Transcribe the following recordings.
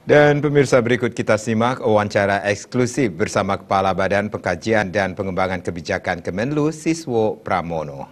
Dan pemirsa, berikut kita simak wawancara eksklusif bersama Kepala Badan Pengkajian dan Pengembangan Kebijakan Kemenlu, Siswo Pramono.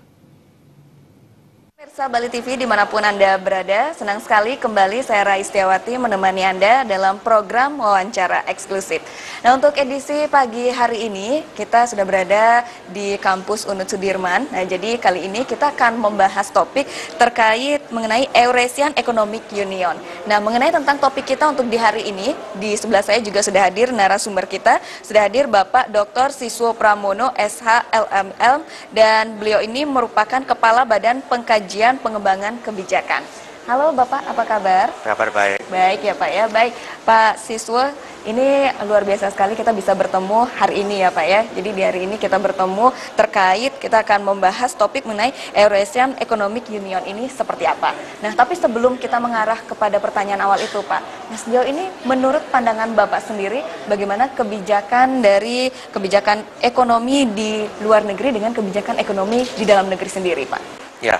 Pemirsa Bali TV dimanapun Anda berada, senang sekali kembali saya Raistiawati menemani Anda dalam program wawancara eksklusif. Nah, untuk edisi pagi hari ini kita sudah berada di kampus UNUD Sudirman. Nah, jadi kali ini kita akan membahas topik terkait mengenai Eurasian Economic Union. Nah, mengenai tentang topik kita untuk di hari ini, di sebelah saya juga sudah hadir narasumber kita, sudah hadir Bapak Dr. Siswo Pramono, SH LML, dan beliau ini merupakan Kepala Badan Pengkajian Pengembangan Kebijakan. Halo Bapak, apa kabar? Kabar baik. Baik ya Pak ya, baik. Pak Siswo, ini luar biasa sekali kita bisa bertemu hari ini ya Pak ya. Jadi di hari ini kita bertemu terkait, kita akan membahas topik mengenai Eurasian Economic Union ini seperti apa. Nah, tapi sebelum kita mengarah kepada pertanyaan awal itu Pak, nah sejauh ini menurut pandangan Bapak sendiri, bagaimana kebijakan dari kebijakan ekonomi di luar negeri dengan kebijakan ekonomi di dalam negeri sendiri Pak? Ya,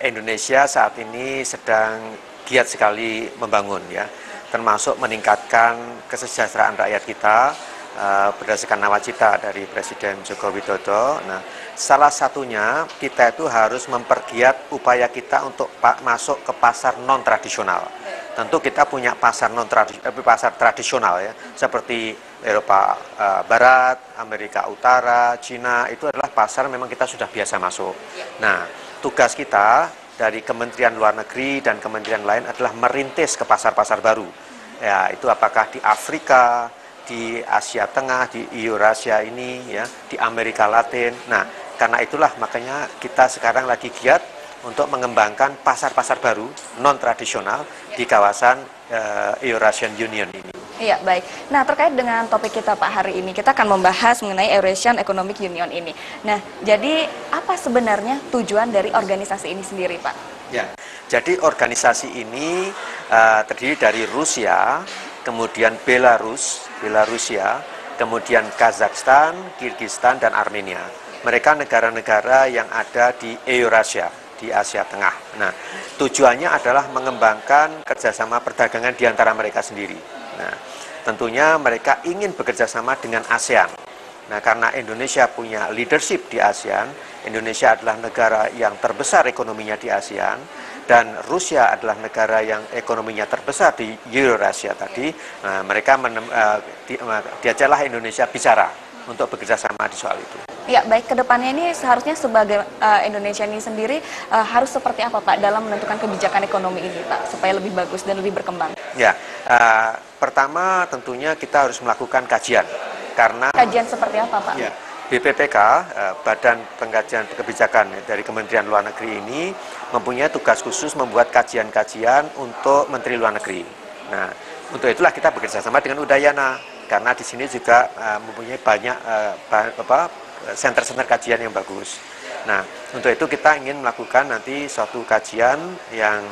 Indonesia saat ini sedang giat sekali membangun ya, termasuk meningkatkan kesejahteraan rakyat kita berdasarkan nawacita dari Presiden Joko Widodo. Nah, salah satunya kita itu harus mempergiat upaya kita untuk masuk ke pasar non tradisional. Tentu kita punya pasar pasar tradisional ya, seperti Eropa Barat, Amerika Utara, Cina, itu adalah pasar memang kita sudah biasa masuk. Nah, tugas kita dari Kementerian Luar Negeri dan kementerian lain adalah merintis ke pasar-pasar baru. Ya, itu apakah di Afrika, di Asia Tengah, di Eurasia ini, ya, di Amerika Latin. Nah, karena itulah makanya kita sekarang lagi giat untuk mengembangkan pasar-pasar baru non tradisional di kawasan Eurasian Union ini. Iya, baik. Nah, terkait dengan topik kita Pak hari ini, kita akan membahas mengenai Eurasian Economic Union ini. Nah, jadi apa sebenarnya tujuan dari organisasi ini sendiri Pak? Ya, jadi organisasi ini terdiri dari Rusia, kemudian Belarusia, kemudian Kazakhstan, Kirgistan, dan Armenia. Mereka negara-negara yang ada di Eurasia, di Asia Tengah. Nah, tujuannya adalah mengembangkan kerjasama perdagangan di antara mereka sendiri. Nah, tentunya mereka ingin bekerja sama dengan ASEAN. Nah, karena Indonesia punya leadership di ASEAN, Indonesia adalah negara yang terbesar ekonominya di ASEAN, dan Rusia adalah negara yang ekonominya terbesar di Eurasia tadi. Nah, mereka diajaklah Indonesia bicara untuk bekerja sama di soal itu. Ya, baik, kedepannya ini seharusnya sebagai Indonesia ini sendiri harus seperti apa Pak dalam menentukan kebijakan ekonomi ini Pak, supaya lebih bagus dan lebih berkembang? Ya, pertama tentunya kita harus melakukan kajian. Karena kajian seperti apa Pak? Ya, BPPK, Badan Pengkajian Kebijakan dari Kementerian Luar Negeri ini mempunyai tugas khusus membuat kajian-kajian untuk Menteri Luar Negeri. Nah, untuk itulah kita bekerja sama dengan Udayana, karena di sini juga mempunyai banyak center-center kajian yang bagus. Nah, untuk itu kita ingin melakukan nanti suatu kajian yang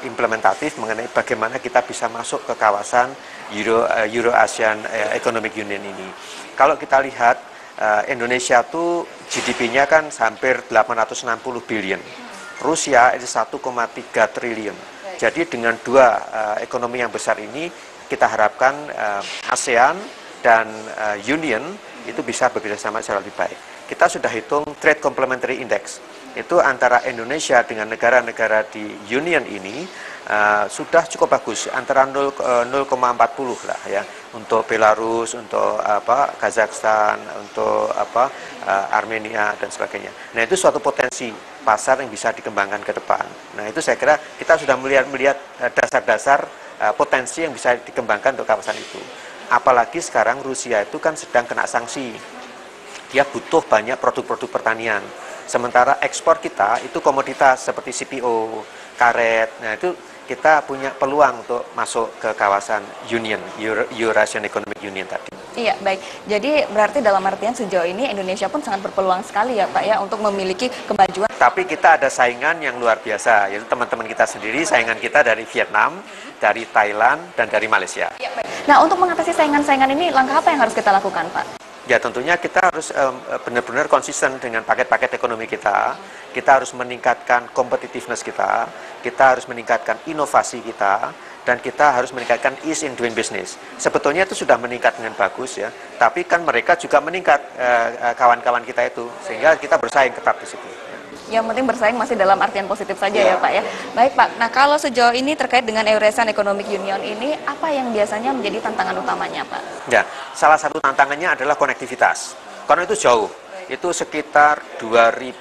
implementatif mengenai bagaimana kita bisa masuk ke kawasan Euro-Asian Economic Union ini. Kalau kita lihat Indonesia tuh GDP-nya kan hampir 860 billion. Rusia itu 1,3 triliun. Jadi dengan dua ekonomi yang besar ini kita harapkan ASEAN dan Union itu bisa bekerja sama secara lebih baik. Kita sudah hitung Trade Complementary Index. Itu antara Indonesia dengan negara-negara di Union ini sudah cukup bagus, antara 0,40 lah ya, untuk Belarus, untuk Kazakhstan, untuk Armenia dan sebagainya. Nah, itu suatu potensi pasar yang bisa dikembangkan ke depan. Nah, itu saya kira kita sudah melihat dasar-dasar potensi yang bisa dikembangkan untuk kawasan itu. Apalagi sekarang Rusia itu kan sedang kena sanksi. Dia butuh banyak produk-produk pertanian. Sementara ekspor kita itu komoditas seperti CPO, karet. Nah, itu kita punya peluang untuk masuk ke kawasan Union, Eurasian Economic Union tadi. Iya, baik. Jadi berarti dalam artian sejauh ini Indonesia pun sangat berpeluang sekali ya Pak ya untuk memiliki kemajuan. Tapi kita ada saingan yang luar biasa, yaitu teman-teman kita sendiri, saingan kita dari Vietnam, dari Thailand, dan dari Malaysia. Iya, baik. Nah, untuk mengatasi saingan-saingan ini, langkah apa yang harus kita lakukan Pak? Ya, tentunya kita harus benar-benar konsisten dengan paket-paket ekonomi kita. Kita harus meningkatkan competitiveness kita harus meningkatkan inovasi kita, dan kita harus meningkatkan ease in doing business. Sebetulnya itu sudah meningkat dengan bagus ya, tapi kan mereka juga meningkat kawan-kawan kita itu, sehingga kita bersaing ketat di situ. Yang penting bersaing masih dalam artian positif saja ya Pak ya. Baik Pak, nah kalau sejauh ini terkait dengan Eurasian Economic Union ini, apa yang biasanya menjadi tantangan utamanya Pak? Ya, salah satu tantangannya adalah konektivitas, karena itu jauh. Itu sekitar 2.000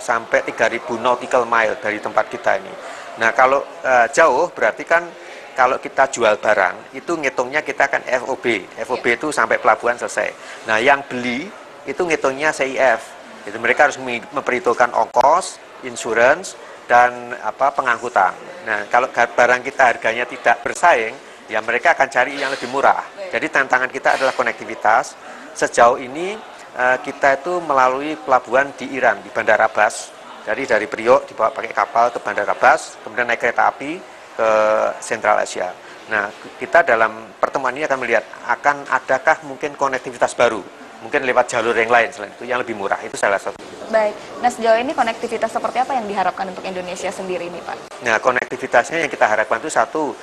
sampai 3.000 nautical mile dari tempat kita ini. Nah kalau jauh berarti kan kalau kita jual barang itu ngitungnya kita akan FOB. FOB itu sampai pelabuhan selesai. Nah yang beli itu ngitungnya CIF. Itu mereka harus memperhitungkan ongkos, insurance, dan pengangkutan. Nah kalau barang kita harganya tidak bersaing, ya mereka akan cari yang lebih murah. Jadi tantangan kita adalah konektivitas. Sejauh ini kita itu melalui pelabuhan di Iran, di Bandar Abbas. Jadi dari Priok dibawa pakai kapal ke Bandar Abbas, kemudian naik kereta api ke Sentral Asia. Nah, kita dalam pertemuan ini akan melihat akan adakah mungkin konektivitas baru, mungkin lewat jalur yang lain selain itu yang lebih murah. Itu salah satu. Baik, nah sejauh ini konektivitas seperti apa yang diharapkan untuk Indonesia sendiri ini Pak? Nah, konektivitasnya yang kita harapkan itu satu,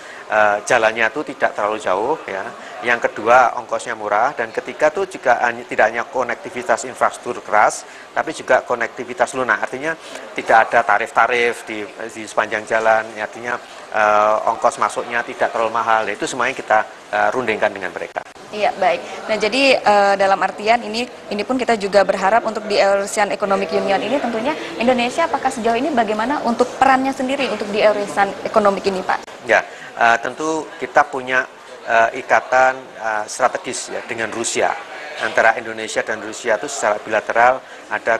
jalannya itu tidak terlalu jauh ya. Yang kedua, ongkosnya murah, dan ketiga itu juga tidak hanya konektivitas infrastruktur keras, tapi juga konektivitas lunak. Artinya tidak ada tarif-tarif di sepanjang jalan, artinya ongkos masuknya tidak terlalu mahal. Itu semuanya kita rundingkan dengan mereka. Iya, baik. Nah, jadi dalam artian ini pun kita juga berharap untuk di Eurasian Economic Union ini tentunya Indonesia apakah sejauh ini bagaimana untuk perannya sendiri untuk di Eurasian Economic ini, Pak? Ya, tentu kita punya ikatan strategis ya dengan Rusia. Antara Indonesia dan Rusia itu secara bilateral ada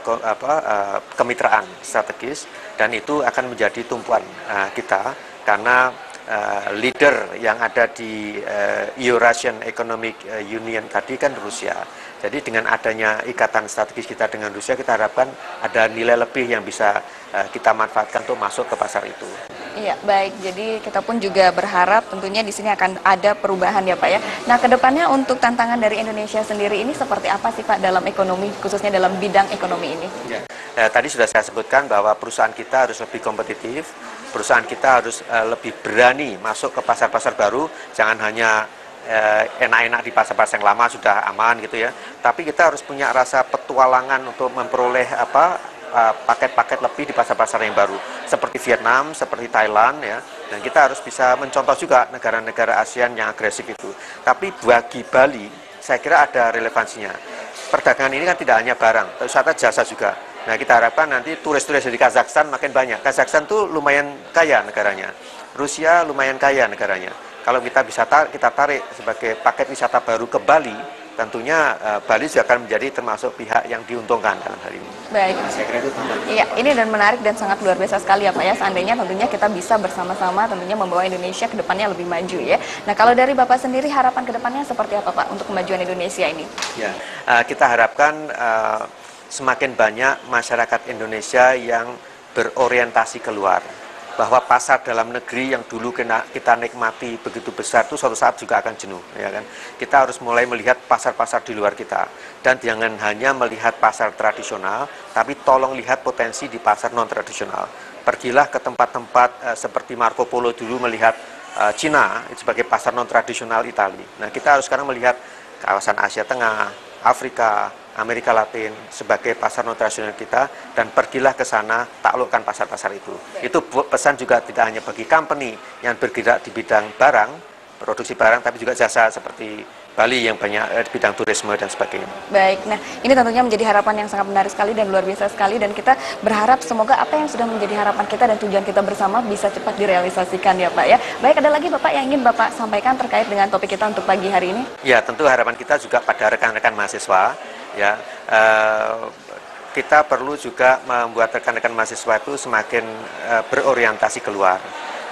kemitraan strategis, dan itu akan menjadi tumpuan kita karena leader yang ada di Eurasian Economic Union tadi kan Rusia. Jadi dengan adanya ikatan strategis kita dengan Rusia, kita harapkan ada nilai lebih yang bisa kita manfaatkan untuk masuk ke pasar itu. Iya, baik. Jadi kita pun juga berharap tentunya di sini akan ada perubahan ya Pak ya. Nah, kedepannya untuk tantangan dari Indonesia sendiri ini seperti apa sih Pak dalam ekonomi, khususnya dalam bidang ekonomi ini? Ya. Tadi sudah saya sebutkan bahwa perusahaan kita harus lebih kompetitif, perusahaan kita harus lebih berani masuk ke pasar-pasar baru, jangan hanya enak-enak di pasar-pasar yang lama sudah aman gitu ya. Tapi kita harus punya rasa petualangan untuk memperoleh paket-paket lebih di pasar-pasar yang baru, seperti Vietnam, seperti Thailand ya. Dan kita harus bisa mencontoh juga negara-negara ASEAN yang agresif itu. Tapi bagi Bali, saya kira ada relevansinya. Perdagangan ini kan tidak hanya barang, wisata jasa juga. Nah, kita harapkan nanti turis-turis dari Kazakhstan makin banyak. Kazakhstan tuh lumayan kaya negaranya. Rusia lumayan kaya negaranya. Kalau kita bisa kita tarik sebagai paket wisata baru ke Bali, tentunya Bali juga akan menjadi termasuk pihak yang diuntungkan dalam hal ini. Baik. Saya kira itu. Iya, ini dan menarik dan sangat luar biasa sekali ya Pak ya. Seandainya tentunya kita bisa bersama-sama tentunya membawa Indonesia ke depannya lebih maju ya. Nah, kalau dari Bapak sendiri harapan ke depannya seperti apa Pak untuk kemajuan Indonesia ini? Ya, kita harapkan semakin banyak masyarakat Indonesia yang berorientasi keluar. Bahwa pasar dalam negeri yang dulu kita nikmati begitu besar itu suatu saat juga akan jenuh, ya kan? Kita harus mulai melihat pasar-pasar di luar kita, dan jangan hanya melihat pasar tradisional, tapi tolong lihat potensi di pasar non tradisional. Pergilah ke tempat-tempat seperti Marco Polo dulu melihat Cina sebagai pasar non tradisional Italia. Nah, kita harus sekarang melihat kawasan Asia Tengah, Afrika, Amerika Latin sebagai pasar non tradisional kita, dan pergilah ke sana, taklukkan pasar-pasar itu. Itu pesan juga tidak hanya bagi company yang bergerak di bidang barang, produksi barang, tapi juga jasa seperti Bali yang banyak di bidang turisme dan sebagainya. Baik, nah ini tentunya menjadi harapan yang sangat menarik sekali dan luar biasa sekali, dan kita berharap semoga apa yang sudah menjadi harapan kita dan tujuan kita bersama bisa cepat direalisasikan ya Pak ya. Baik, ada lagi Bapak yang ingin Bapak sampaikan terkait dengan topik kita untuk pagi hari ini? Ya, tentu harapan kita juga pada rekan-rekan mahasiswa. Ya, kita perlu juga membuat rekan-rekan mahasiswa itu semakin berorientasi keluar.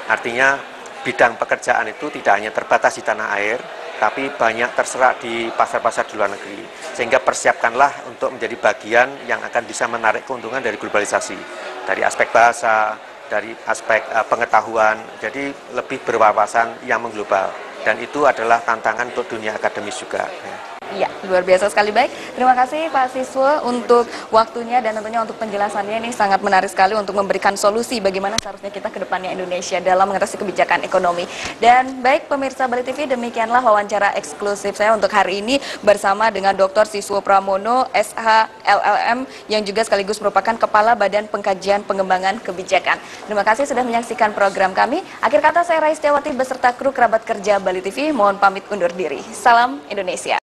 Artinya bidang pekerjaan itu tidak hanya terbatas di tanah air, tapi banyak terserak di pasar-pasar di luar negeri. Sehingga persiapkanlah untuk menjadi bagian yang akan bisa menarik keuntungan dari globalisasi, dari aspek bahasa, dari aspek pengetahuan. Jadi lebih berwawasan yang mengglobal, dan itu adalah tantangan untuk dunia akademis juga. Iya, luar biasa sekali. Baik. Terima kasih Pak Siswo untuk waktunya dan tentunya untuk penjelasannya. Ini sangat menarik sekali untuk memberikan solusi bagaimana seharusnya kita ke depannya Indonesia dalam mengatasi kebijakan ekonomi. Dan baik pemirsa Bali TV, demikianlah wawancara eksklusif saya untuk hari ini bersama dengan Dr. Siswo Pramono, SH LLM, yang juga sekaligus merupakan Kepala Badan Pengkajian Pengembangan Kebijakan. Terima kasih sudah menyaksikan program kami. Akhir kata saya Rais Setiawati beserta kru kerabat kerja Bali TV, mohon pamit undur diri. Salam Indonesia.